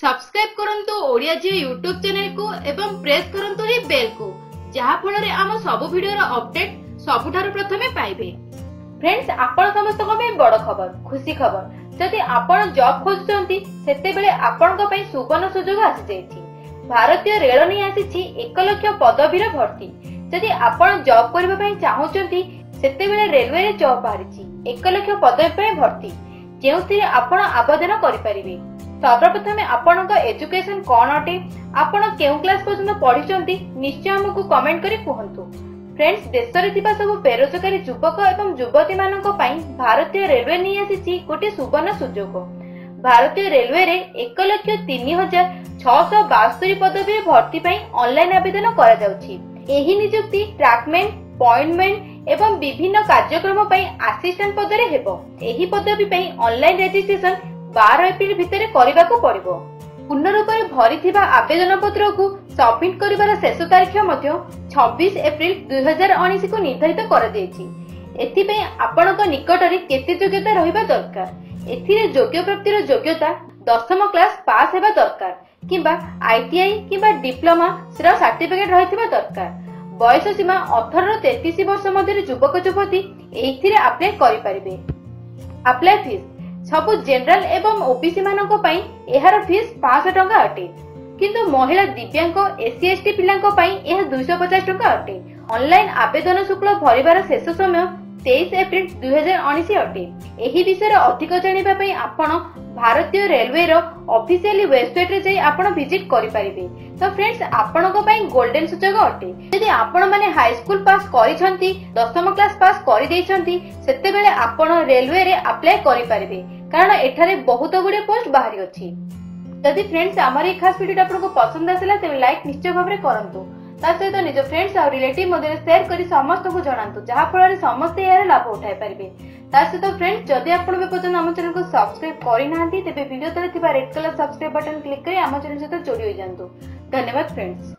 Subscribe करंतु ओडिया जी YouTube channel को एवं प्रेस करंतु ही बेल को जहा फଳରେ आम सब वीडियो रो अपडेट सबुठार प्रथमे पाइबे। फ्रेंड्स आपण समस्त को बड़ खबर खुशी खबर जदि आपण जॉब खोजुचंती सेते बेले आपण को पई सुवर्ण सुयोग आसी जाईछि। भारतीय रेल नै आसीछि 1 लाख पदवीर भर्ती। जदि आपण जॉब करबा पई चाहौचंती सेते बेले रेलवे रे जॉब बाहरिछि 1 लाख पदवी पई भर्ती जेउथिरे आपण आवेदन करि परिबे। सर्वप्रथम आपनक एजुकेशन कोन अटे आपण केउ क्लास पर्यंत पढिचंती निश्चय हमकु कमेंट करी कहंतु। फ्रेंड्स देश रे थिबा सब बेरोजगारी युवक एवं युवती मानक पई भारतीय रेलवे नै आसीछि गोटे सुवर्ण सुयोग। भारतीय रेलवे रे 1,03,672 पदवी भर्ती पई ऑनलाइन आवेदन करा जाउछि। एही नियुक्ति ट्रैकमैन पॉइंटमैन एवं विभिन्न कार्यक्रम पई असिस्टेंट पद रे हेबो। एही पदवी पई ऑनलाइन रजिस्ट्रेशन 12 एप्रिल भितर करबा को पड़िबो। पूर्ण रूप में भरिथिबा आवेदन पत्र को सबमिट करिवार शेष तारीख मध्य 26 एप्रिल 2019 को निर्धारित कर देछि। एथि पई आपनक निकट रे केते योग्यता रहिबा दरकार। एथिरे योग्य प्राप्तिर योग्यता 10म क्लास पास हेबा दरकार किबा आईटीआई किबा डिप्लोमा रो सर्टिफिकेट रहिथिबा दरकार। बयस सीमा 18 ରୁ 33 वर्ष मध्य युवक युवती एथिरे अप्लाई करि परिबे। अप्लाई फीस सबु जनरल एवं ओबीसी मानक पई एहार फीस 500 टंका अटे किंतु महिला दिव्यांग एससी एसटी पिलांक पई एहा 250 टंका अटे। ऑनलाइन आवेदन शुल्क भरिबार शेष समय 23 एप्रिल 2019 अटे। एही विषय अधिक जानिबा पई आपण भारतीय रेलवे रो ऑफिशियली वेबसाइट रे जाई आपण विजिट करि परिबे। तो फ्रेंड्स आपणक पई गोल्डन सुयोग अटे। यदि आपण माने हाई स्कूल पास करिसंती 10म क्लास पास करि दैसंती सेते बेले आपण रेलवे रे अप्लाई करि परिबे कारण एठारे बहुत गुडे पोस्ट बाहरी अछि। यदि फ्रेंड्स हमारे खास वीडियो आपको पसंद आसला तेबे लाइक निश्चय भाबरे करंतु। ता सहित निज फ्रेंड्स और रिलेटिव मध्ये शेयर करी समस्त को जणांतु जहा फଳରେ समस्त यार लाभ उठाई परिबे। ता सहित फ्रेंड्स जदि आपण बेपजन हम चैनल को सब्सक्राइब करि नाहंती तेबे वीडियो तले थिबा red colour subscribe button click करी हम चैनल सहित जोडी होई जांतु। धन्यवाद फ्रेंड्स।